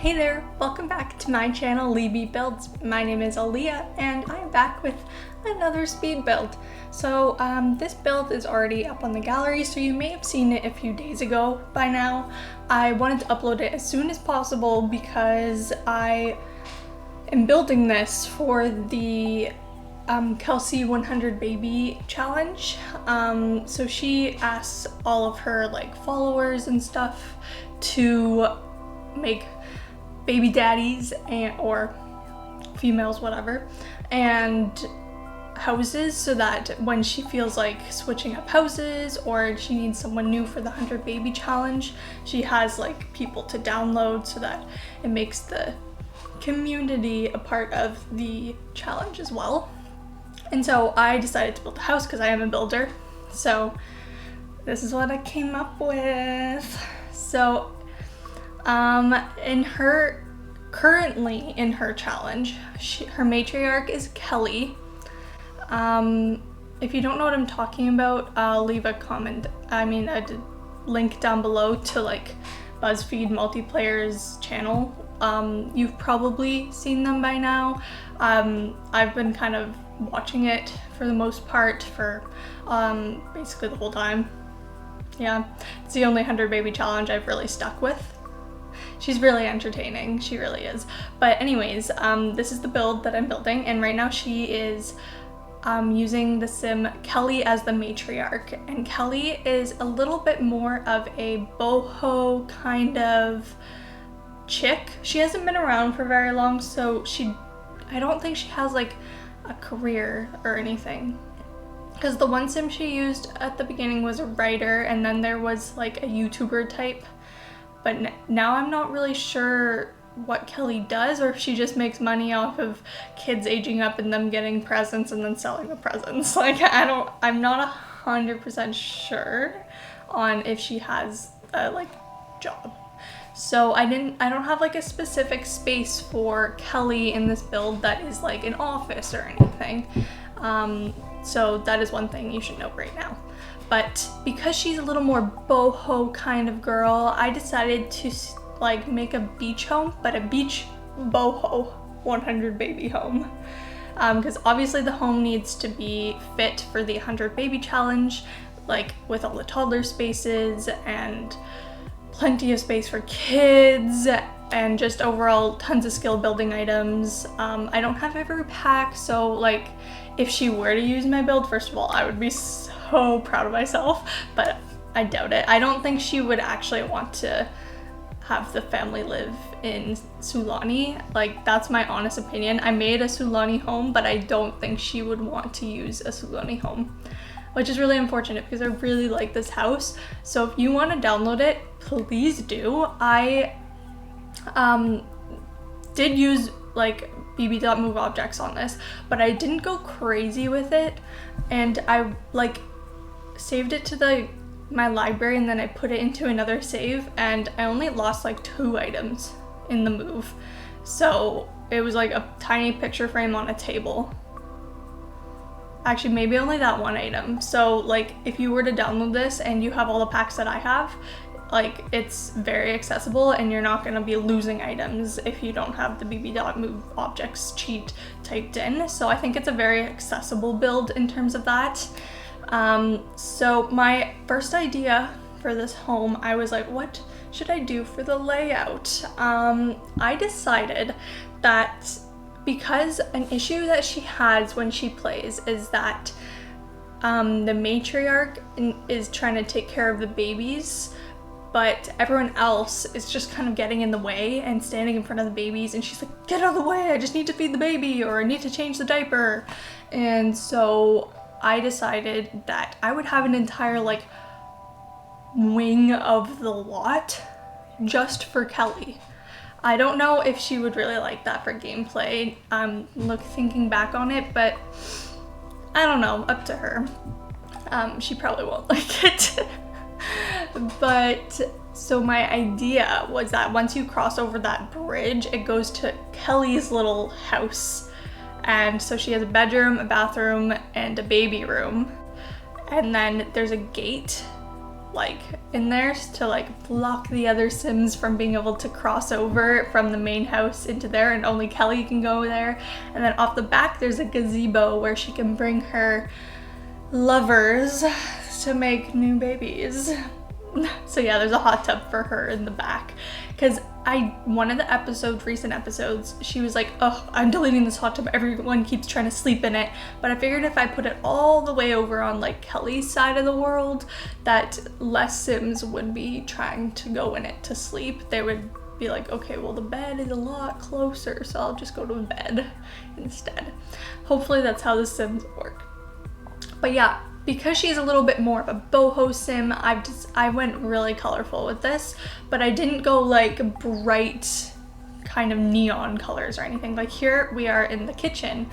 Hey there, welcome back to my channel, LeeBeeBuilds. My name is Aaliyah and I'm back with another speed build. So this build is already up on the gallery, so you may have seen it a few days ago by now. I wanted to upload it as soon as possible because I am building this for the Kelsey 100 baby challenge. So she asks all of her followers and stuff to make baby daddies or females, whatever, and houses, so that when she feels like switching up houses or she needs someone new for the 100 baby challenge, she has people to download, so that it makes the community a part of the challenge as well. And so I decided to build a house because I am a builder. So this is what I came up with. So currently in her challenge, her matriarch is Kelly. If you don't know what I'm talking about, I'll leave a link down below to BuzzFeed Multiplayer's channel. You've probably seen them by now. I've been kind of watching it for the most part for basically the whole time. Yeah, it's the only 100 baby challenge I've really stuck with. She's really entertaining, she really is. But anyways, this is the build that I'm building, and right now she is using the sim Kelly as the matriarch. And Kelly is a little bit more of a boho kind of chick. She hasn't been around for very long, so I don't think she has a career or anything. Because the one sim she used at the beginning was a writer, and then there was a YouTuber type. But now I'm not really sure what Kelly does, or if she just makes money off of kids aging up and them getting presents and then selling the presents. I'm not 100% sure on if she has a job. So I don't have a specific space for Kelly in this build that is an office or anything. So that is one thing you should know right now. But because she's a little more boho kind of girl, I decided to make a beach home, but a beach boho 100 baby home. Because obviously the home needs to be fit for the 100 baby challenge, with all the toddler spaces and plenty of space for kids and just overall tons of skill building items. I don't have every pack, so if she were to use my build, first of all, I would be so proud of myself, but I doubt it. I don't think she would actually want to have the family live in Sulani. That's my honest opinion. I made a Sulani home, but I don't think she would want to use a Sulani home, which is really unfortunate because I really like this house. So if you want to download it, please do. I did use bb.moveobjects on this, but I didn't go crazy with it, and I saved it to my library, and then I put it into another save, and I only lost 2 items in the move. So it was a tiny picture frame on a table. Actually, maybe only that 1 item. So if you were to download this and you have all the packs that I have, it's very accessible, and you're not going to be losing items if you don't have the bb.moveobjects cheat typed in. So I think it's a very accessible build in terms of that. So my first idea for this home, I was what should I do for the layout? I decided that because an issue that she has when she plays is that the matriarch is trying to take care of the babies, but everyone else is just kind of getting in the way and standing in front of the babies, and she's get out of the way, I just need to feed the baby, or I need to change the diaper. And so I decided that I would have an entire wing of the lot just for Kelly. I don't know if she would really like that for gameplay, thinking back on it, but I don't know, up to her. She probably won't like it. But so my idea was that once you cross over that bridge, it goes to Kelly's little house. And so she has a bedroom, a bathroom, and a baby room. And then there's a gate like in there to like block the other Sims from being able to cross over from the main house into there, and only Kelly can go there. And then off the back there's a gazebo where she can bring her lovers to make new babies. So yeah, there's a hot tub for her in the back, because one of the recent episodes, she was like, oh, I'm deleting this hot tub, everyone keeps trying to sleep in it. But I figured if I put it all the way over on like Kelly's side of the world, that less Sims would be trying to go in it to sleep. They would be like, okay, well the bed is a lot closer, so I'll just go to bed instead. Hopefully that's how the Sims work. But yeah, because she's a little bit more of a boho sim, I went really colorful with this, but I didn't go like bright kind of neon colors or anything. Like here we are in the kitchen,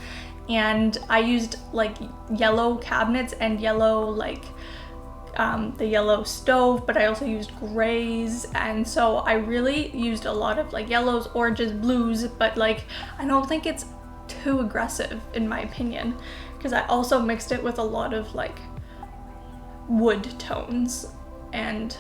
and I used like yellow cabinets and yellow like the yellow stove, but I also used grays, and so I really used a lot of like yellows, oranges, blues, but like I don't think it's too aggressive in my opinion, because I also mixed it with a lot of like wood tones. And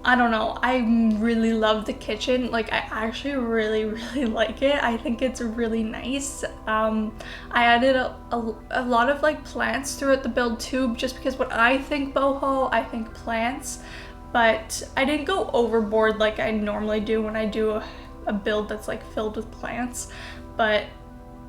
I don't know, I really love the kitchen. Like I actually really like it. I think it's really nice. I added a lot of like plants throughout the build too, just because when I think boho, I think plants, but I didn't go overboard like I normally do when I do a build that's like filled with plants. But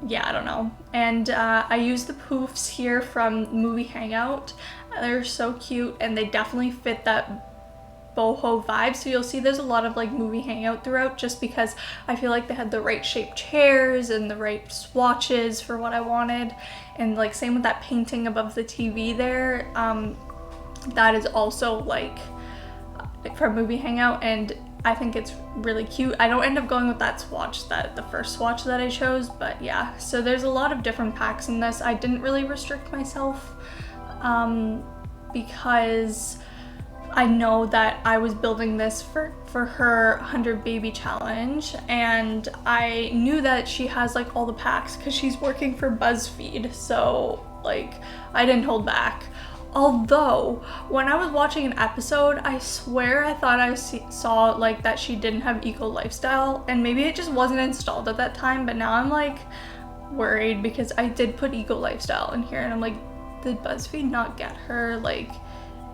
yeah, I don't know. And I used the poofs here from movie Hangout. They're so cute, and they definitely fit that boho vibe. So you'll see there's a lot of like movie Hangout throughout, just because I feel like they had the right shaped chairs and the right swatches for what I wanted. And like same with that painting above the TV there, that is also like from movie Hangout, and I think it's really cute. I don't end up going with that swatch, the first swatch that I chose, but yeah. So there's a lot of different packs in this. I didn't really restrict myself because I know that I was building this for her 100 baby challenge, and I knew that she has like all the packs because she's working for BuzzFeed, so like I didn't hold back. Although, when I was watching an episode, I swear I thought I saw like that she didn't have eco lifestyle, and maybe it just wasn't installed at that time, but now I'm like worried because I did put eco lifestyle in here, and I'm like, did BuzzFeed not get her like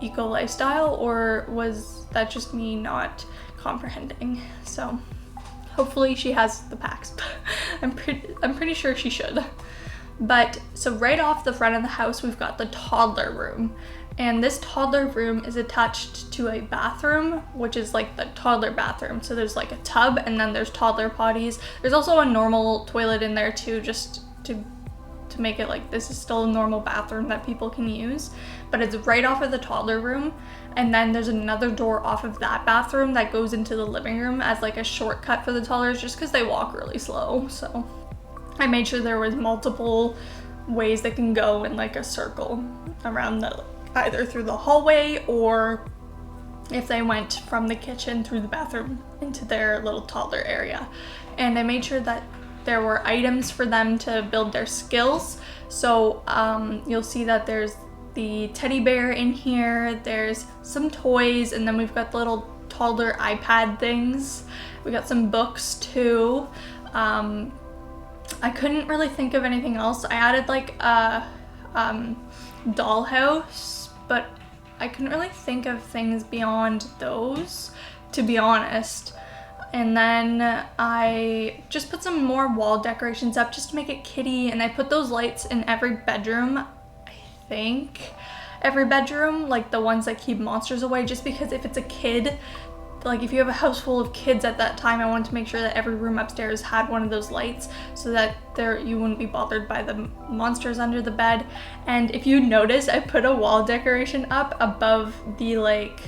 eco lifestyle, or was that just me not comprehending? So hopefully she has the packs. I'm pretty sure she should. But so right off the front of the house, we've got the toddler room, and this toddler room is attached to a bathroom, which is like the toddler bathroom. So there's like a tub, and then there's toddler potties. There's also a normal toilet in there too, just to make it like this is still a normal bathroom that people can use, but it's right off of the toddler room. And then there's another door off of that bathroom that goes into the living room as like a shortcut for the toddlers, just because they walk really slow. So I made sure there was multiple ways they can go in like a circle around either through the hallway, or if they went from the kitchen through the bathroom into their little toddler area. And I made sure that there were items for them to build their skills. So you'll see that there's the teddy bear in here, there's some toys, and then we've got the little toddler iPad things. We got some books too. I couldn't really think of anything else. I added like a dollhouse, but I couldn't really think of things beyond those, to be honest. And then I just put some more wall decorations up just to make it kitty, and I put those lights in every bedroom, I think. Every bedroom, like the ones that keep monsters away, just because if it's a kid, like if you have a house full of kids at that time, I wanted to make sure that every room upstairs had one of those lights so that you wouldn't be bothered by the monsters under the bed. And if you notice, I put a wall decoration up above the like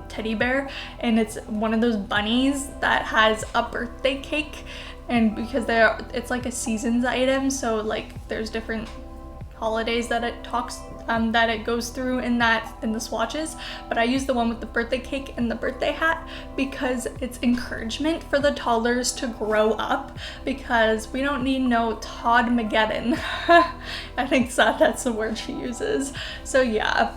teddy bear, and it's one of those bunnies that has a birthday cake, and because it's like a seasons item, so like there's different holidays that it talks that it goes through in the swatches, but I use the one with the birthday cake and the birthday hat because it's encouragement for the toddlers to grow up, because we don't need no Todd-mageddon. I think that's the word she uses. So yeah,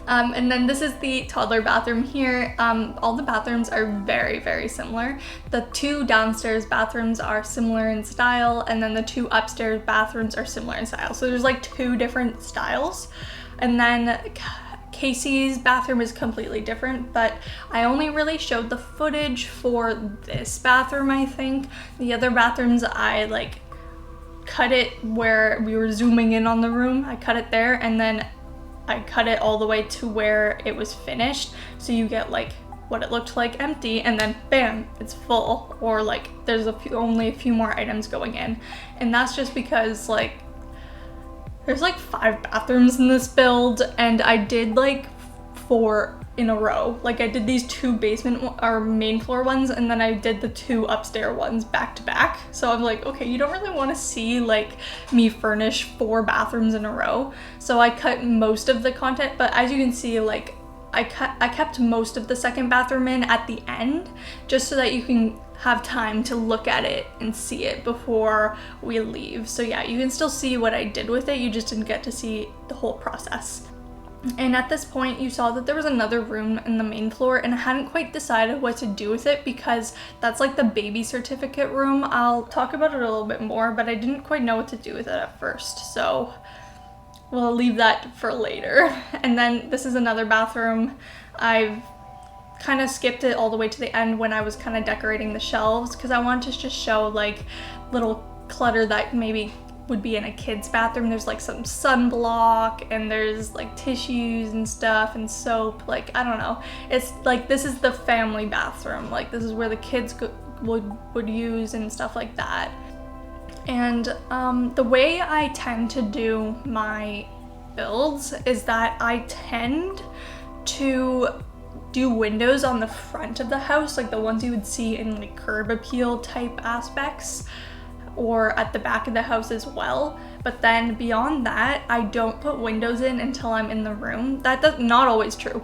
And then this is the toddler bathroom here. All the bathrooms are very, very similar. The 2 downstairs bathrooms are similar in style, and then the 2 upstairs bathrooms are similar in style. So there's like 2 different styles. And then Casey's bathroom is completely different, but I only really showed the footage for this bathroom, I think. The other bathrooms, I like cut it where we were zooming in on the room. I cut it there, and then I cut it all the way to where it was finished, so you get like what it looked like empty, and then bam, it's full, or like there's only a few more items going in. And that's just because like there's like 5 bathrooms in this build, and I did like 4 in a row. Like I did these 2 basement or main floor ones, and then I did the 2 upstairs ones back to back. So I'm like, okay, you don't really want to see like me furnish 4 bathrooms in a row. So I cut most of the content, but as you can see, like I kept most of the second bathroom in at the end, just so that you can have time to look at it and see it before we leave. So yeah, you can still see what I did with it, you just didn't get to see the whole process. And at this point you saw that there was another room in the main floor, and I hadn't quite decided what to do with it because that's like the baby certificate room. I'll talk about it a little bit more, but I didn't quite know what to do with it at first, so we'll leave that for later. And then this is another bathroom. I've kind of skipped it all the way to the end when I was kind of decorating the shelves, because I wanted to just show like little clutter that maybe would be in a kid's bathroom. There's like some sunblock, and there's like tissues and stuff and soap. Like, I don't know. It's like, this is the family bathroom. Like, this is where the kids would use and stuff like that. And the way I tend to do my builds is that I tend to do windows on the front of the house, like the ones you would see in like curb appeal type aspects, or at the back of the house as well. But then beyond that, I don't put windows in until I'm in the room. That's not always true,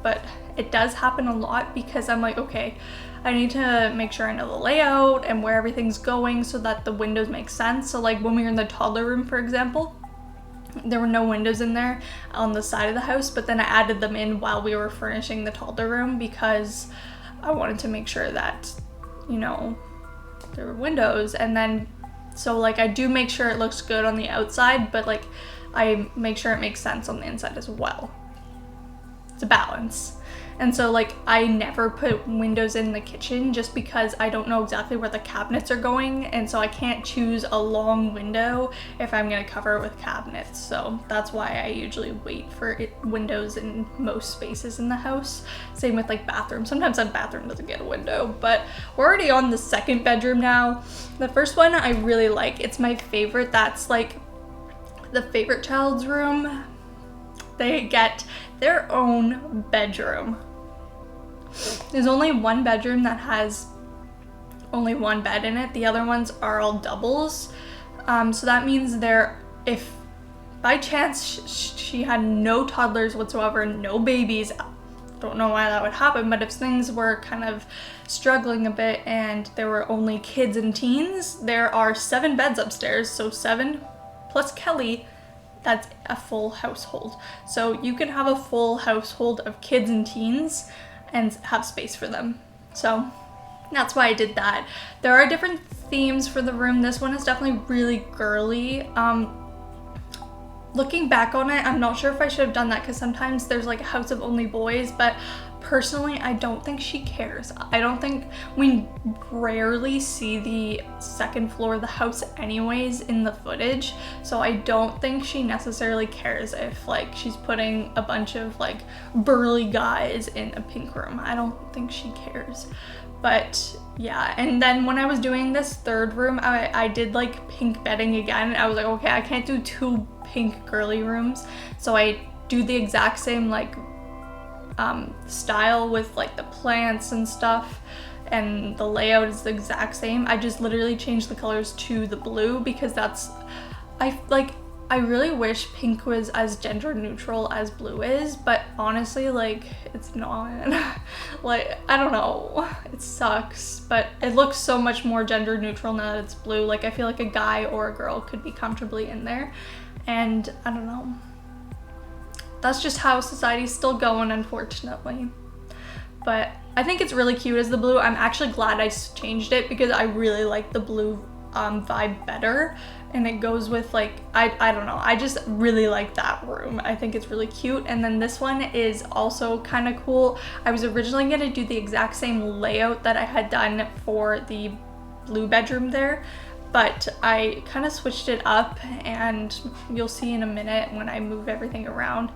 but it does happen a lot, because I'm like, okay, I need to make sure I know the layout and where everything's going so that the windows make sense. So like when we were in the toddler room, for example, there were no windows in there on the side of the house, but then I added them in while we were furnishing the toddler room, because I wanted to make sure that, you know, there were windows. And then so like I do make sure it looks good on the outside, but like I make sure it makes sense on the inside as well. It's a balance. And so like I never put windows in the kitchen, just because I don't know exactly where the cabinets are going, and so I can't choose a long window if I'm gonna cover it with cabinets. So that's why I usually wait for windows in most spaces in the house. Same with like bathrooms. Sometimes that bathroom doesn't get a window, but we're already on the second bedroom now. The first one I really like. It's my favorite. That's like the favorite child's room. They get their own bedroom. There's only one bedroom that has only one bed in it. The other ones are all doubles. So that means if by chance she had no toddlers whatsoever, no babies, don't know why that would happen, but if things were kind of struggling a bit and there were only kids and teens, there are 7 beds upstairs. So 7 plus Kelly, that's a full household. So you can have a full household of kids and teens and have space for them. So that's why I did that. There are different themes for the room. This one is definitely really girly. Looking back on it, I'm not sure if I should have done that, because sometimes there's like a house of only boys, but personally I don't think she cares. I don't think, we rarely see the second floor of the house anyways in the footage, so I don't think she necessarily cares if like she's putting a bunch of like burly guys in a pink room. I don't think she cares. But yeah, and then when I was doing this third room, I did like pink bedding again. I was like, okay, I can't do 2 pink girly rooms, so I do the exact same like style with like the plants and stuff, and the layout is the exact same. I just literally changed the colors to the blue, because that's, I really wish pink was as gender neutral as blue is, but honestly, like, it's not. Like, I don't know, it sucks, but it looks so much more gender neutral now that it's blue. Like, I feel like a guy or a girl could be comfortably in there, and I don't know. that's just how society's still going, unfortunately. But I think it's really cute as the blue. I'm actually glad I changed it because I really like the blue vibe better, and it goes with like, I don't know, I just really like that room. I think it's really cute. And then this one is also kind of cool. I was originally going to do the exact same layout that I had done for the blue bedroom there, but I kind of switched it up, and you'll see in a minute when I move everything around.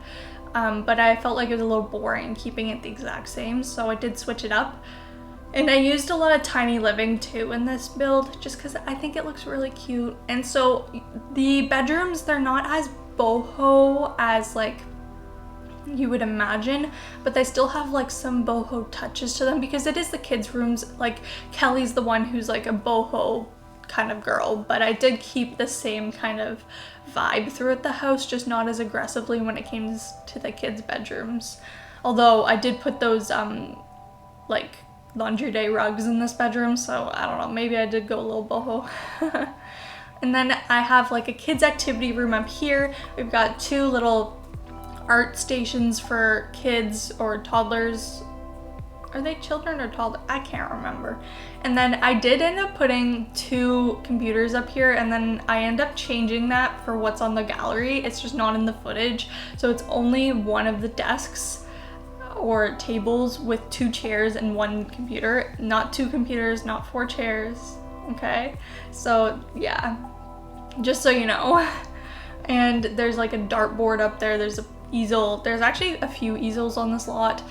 But I felt like it was a little boring keeping it the exact same, so I did switch it up. And I used a lot of tiny living too in this build, just because I think it looks really cute. And so the bedrooms, they're not as boho as like you would imagine, but they still have like some boho touches to them because it is the kids' rooms. Like Kelly's the one who's like a boho kind of girl, but I did keep the same kind of vibe throughout the house, just not as aggressively when it came to the kids' bedrooms. Although I did put those like laundry day rugs in this bedroom, so I don't know, maybe I did go a little boho. And then I have like a kids activity room up here. We've got 2 little art stations for kids or toddlers. Are they children or toddlers? I can't remember. And then I did end up putting 2 computers up here, and then I end up changing that for what's on the gallery. It's just not in the footage. So it's only one of the desks or tables with 2 chairs and 1 computer, not 2 computers, not 4 chairs. Okay, so yeah, just so you know. And there's like a dartboard up there, there's a easel, there's actually a few easels on this lot,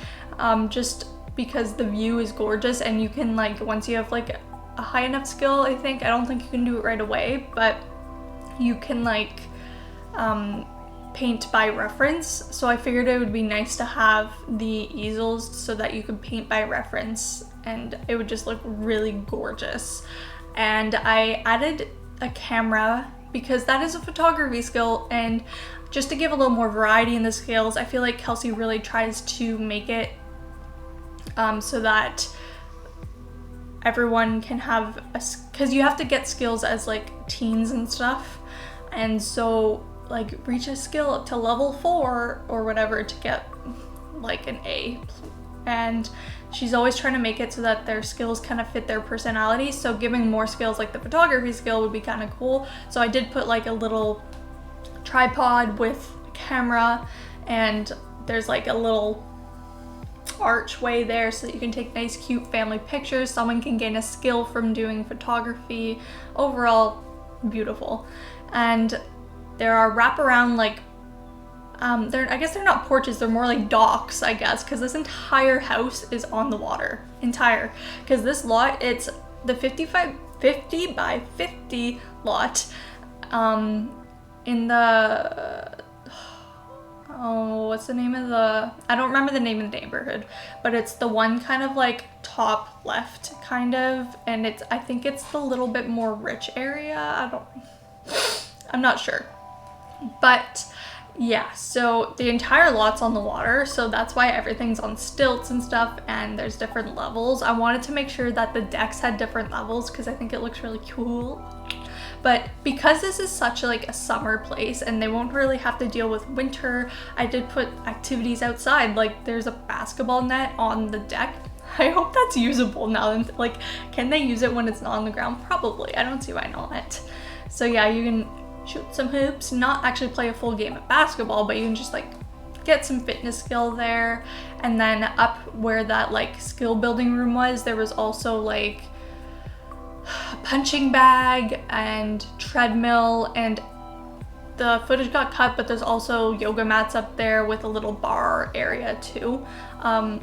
just because the view is gorgeous. And you can, like, once you have like a high enough skill, I don't think you can do it right away, but you can like paint by reference. So I figured it would be nice to have the easels so that you could paint by reference, and it would just look really gorgeous. And I added a camera because that is a photography skill, and just to give a little more variety in the skills, I feel like Kelsey really tries to make it so that everyone can have because you have to get skills as like teens and stuff, and so like reach a skill up to level 4 or whatever to get like an A. And she's always trying to make it so that their skills kind of fit their personality, so giving more skills like the photography skill would be kind of cool. So I did put like a little tripod with a camera, and there's like a little archway there so that you can take nice cute family pictures. Someone can gain a skill from doing photography. Overall beautiful. And there are wraparound like I guess they're not porches, they're more like docks, I guess, because this entire house is on the water. Because this lot, it's the 50 by 50 lot in the what's the name of I don't remember the name of the neighborhood, but it's the one kind of like top left kind of, and I think it's the little bit more rich area. I'm not sure, but yeah, so the entire lot's on the water, so that's why everything's on stilts and stuff, and there's different levels. I wanted to make sure that the decks had different levels because I think it looks really cool. But because this is such like a summer place and they won't really have to deal with winter, I did put activities outside. Like there's a basketball net on the deck. I hope that's usable now. Like, can they use it when it's not on the ground? Probably. I don't see why not. So yeah, you can shoot some hoops, not actually play a full game of basketball, but you can just like get some fitness skill there. And then up where that like skill building room was, there was also like a punching bag and treadmill, and the footage got cut, but there's also yoga mats up there with a little bar area too. So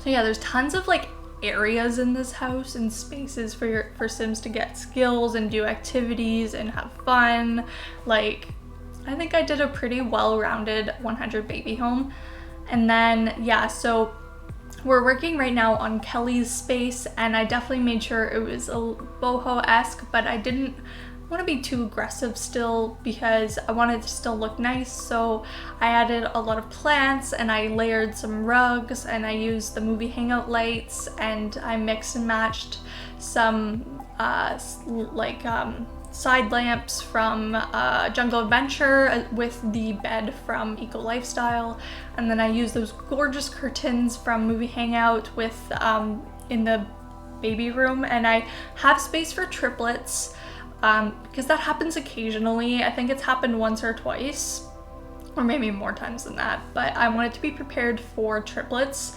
yeah, there's tons of like areas in this house and spaces for Sims to get skills and do activities and have fun. Like, I think I did a pretty well-rounded 100 baby home. And then yeah, so we're working right now on Kelly's space, and I definitely made sure it was a boho-esque, but I didn't want to be too aggressive still because I wanted to still look nice. So I added a lot of plants, and I layered some rugs, and I used the movie Hangout lights, and I mixed and matched some side lamps from Jungle Adventure with the bed from Eco Lifestyle, and then I use those gorgeous curtains from Movie Hangout with in the baby room, and I have space for triplets because that happens occasionally. I think it's happened once or twice, or maybe more times than that, but I wanted to be prepared for triplets.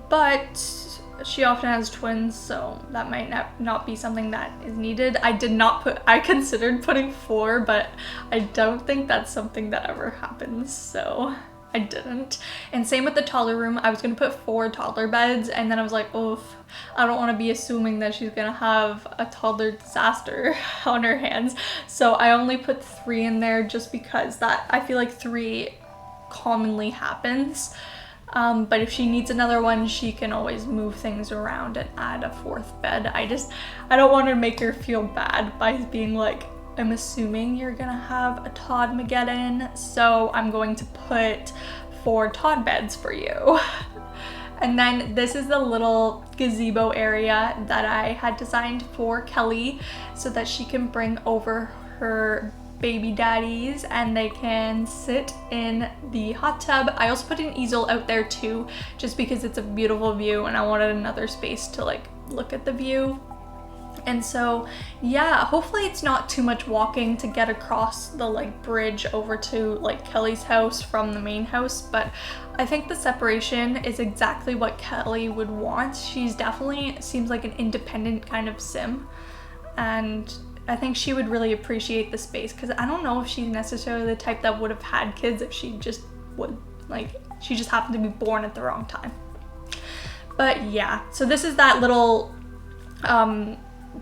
But she often has twins, so that might not be something that is needed. I considered putting 4, but I don't think that's something that ever happens, so I didn't. And same with the toddler room. I was gonna put 4 toddler beds, and then I was like, oof, I don't want to be assuming that she's gonna have a toddler disaster on her hands. So I only put 3 in there just because that I feel like 3 commonly happens. But if she needs another one, she can always move things around and add a 4th bed. I don't want to make her feel bad by being like, I'm assuming you're gonna have a Todd-mageddon, so I'm going to put 4 Todd beds for you. And then this is the little gazebo area that I had designed for Kelly so that she can bring over her baby daddies and they can sit in the hot tub. I also put an easel out there too, just because it's a beautiful view and I wanted another space to like look at the view. And so yeah, hopefully it's not too much walking to get across the like bridge over to like Kelly's house from the main house, but I think the separation is exactly what Kelly would want. She's definitely seems like an independent kind of sim, and I think she would really appreciate the space, because I don't know if she's necessarily the type that would have had kids if she just would, like, she just happened to be born at the wrong time. But yeah, so this is that little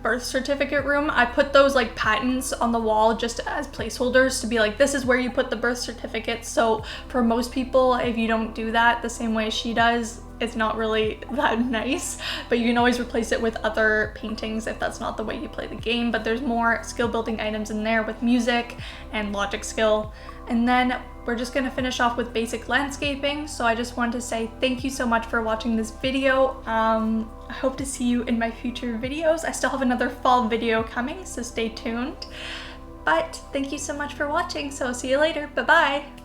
birth certificate room. I put those like patents on the wall just as placeholders to be like, this is where you put the birth certificate. So for most people, if you don't do that the same way she does, it's not really that nice, but you can always replace it with other paintings if that's not the way you play the game. But there's more skill building items in there with music and logic skill. And then we're just gonna finish off with basic landscaping. So I just wanted to say thank you so much for watching this video. I hope to see you in my future videos. I still have another fall video coming, so stay tuned. But thank you so much for watching, so see you later. Bye-bye.